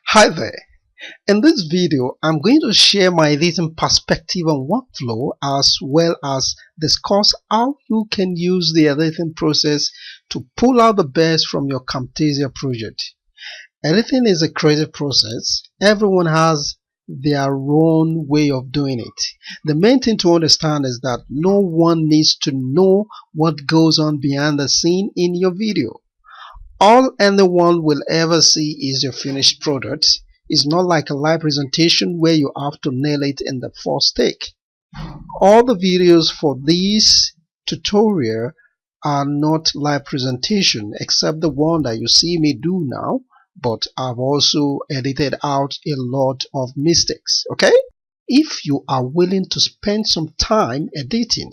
Hi there. In this video, I'm going to share my editing perspective on workflow as well as discuss how you can use the editing process to pull out the best from your Camtasia project. Editing is a creative process. Everyone has their own way of doing it. The main thing to understand is that no one needs to know what goes on behind the scene in your video. All anyone will ever see is your finished product. It's not like a live presentation where you have to nail it in the first take. All the videos for this tutorial are not live presentation except the one that you see me do now, but I've also edited out a lot of mistakes. Okay? If you are willing to spend some time editing,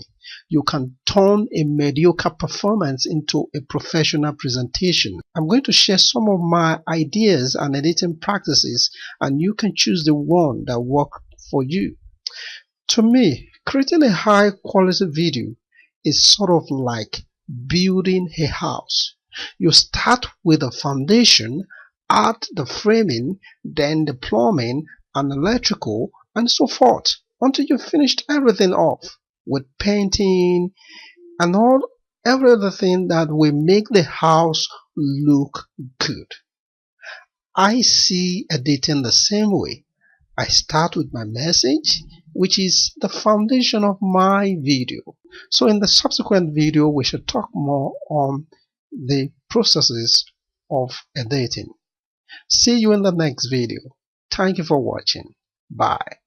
you can turn a mediocre performance into a professional presentation. I'm going to share some of my ideas and editing practices, and you can choose the one that works for you. To me, creating a high quality video is sort of like building a house. You start with the foundation, add the framing, then the plumbing and electrical and so forth until you've finished everything off with painting and every other thing that will make the house look good. I see editing the same way. I start with my message, which is the foundation of my video. So in the subsequent video, we should talk more on the processes of editing. See you in the next video. Thank you for watching. Bye.